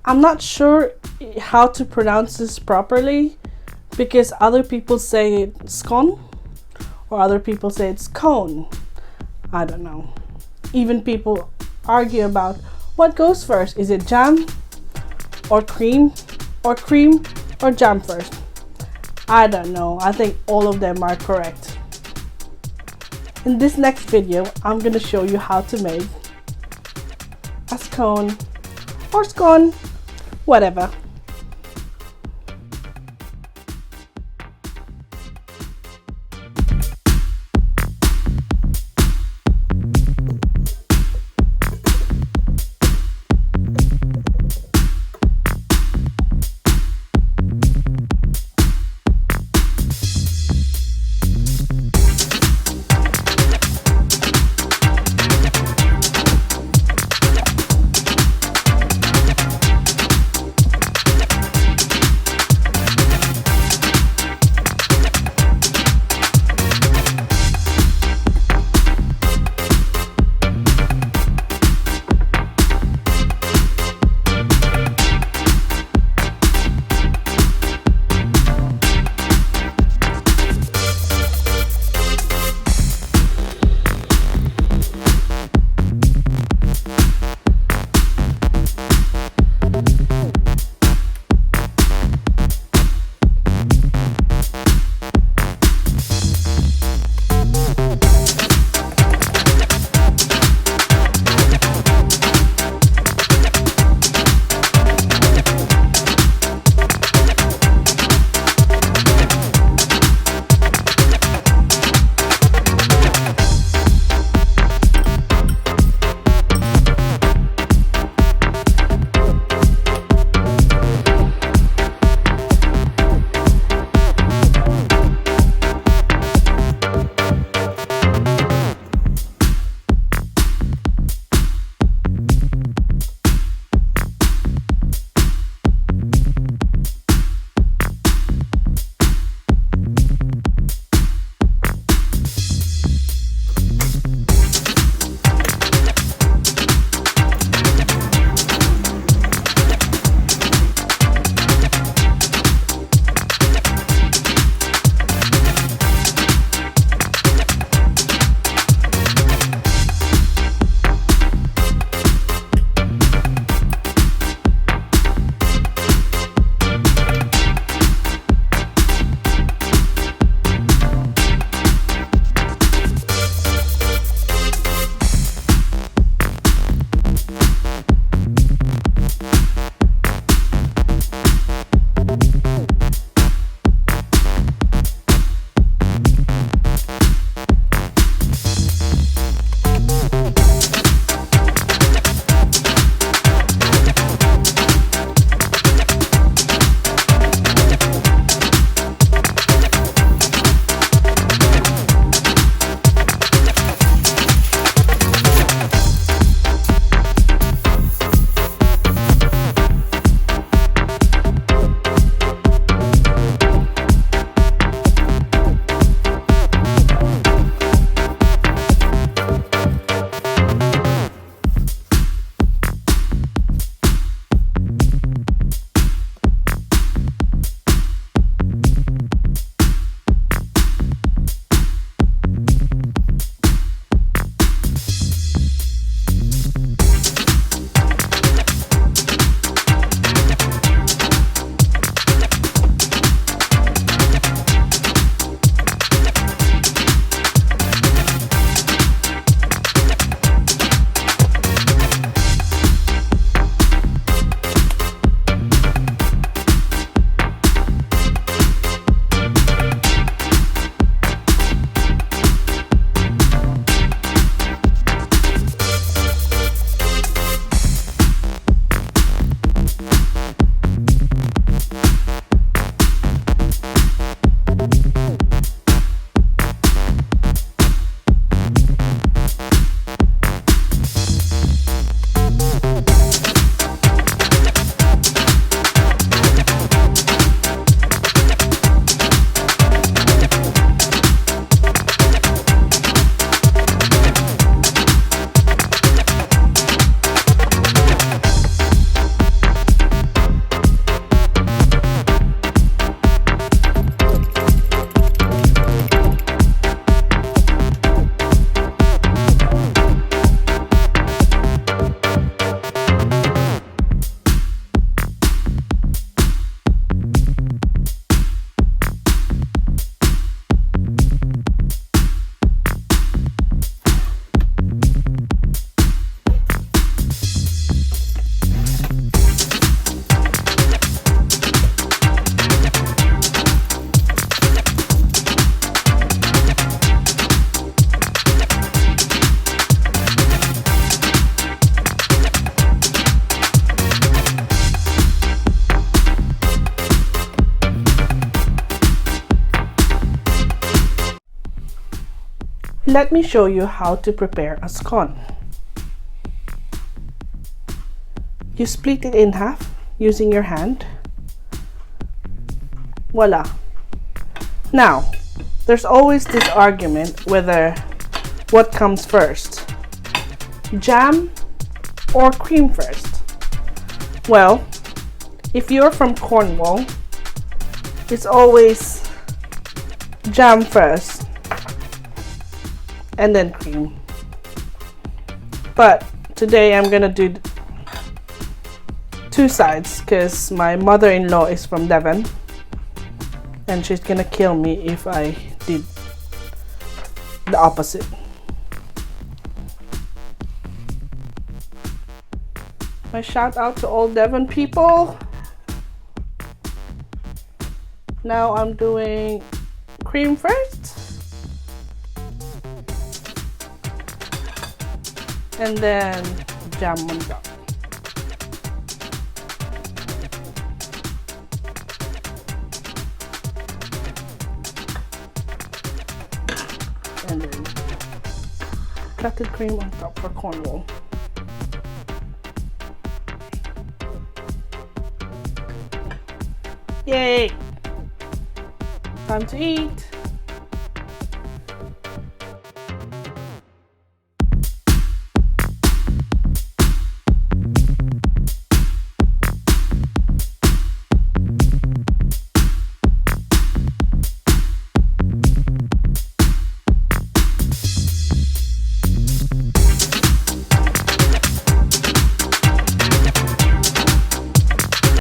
I'm not sure how to pronounce this properly because other people say it's scone or other people say it's cone. I don't know. Even people argue about what goes first. Is it jam or cream or jam first? I don't know. I think all of them are correct. In this next video, I'm gonna show you how to make a scone or scone, whatever. Let me show you how to prepare a scone. You split it in half using your hand. Voila. Now, there's always this argument whether what comes first, jam or cream first. Well, if you're from Cornwall, it's always jam first and then cream. But today I'm gonna do two sides because my mother-in-law is from Devon and she's gonna kill me if I did the opposite. My shout out to all Devon people. Now I'm doing cream first and then jam on top. And then clotted cream on top for Cornwall. Yay! Time to eat!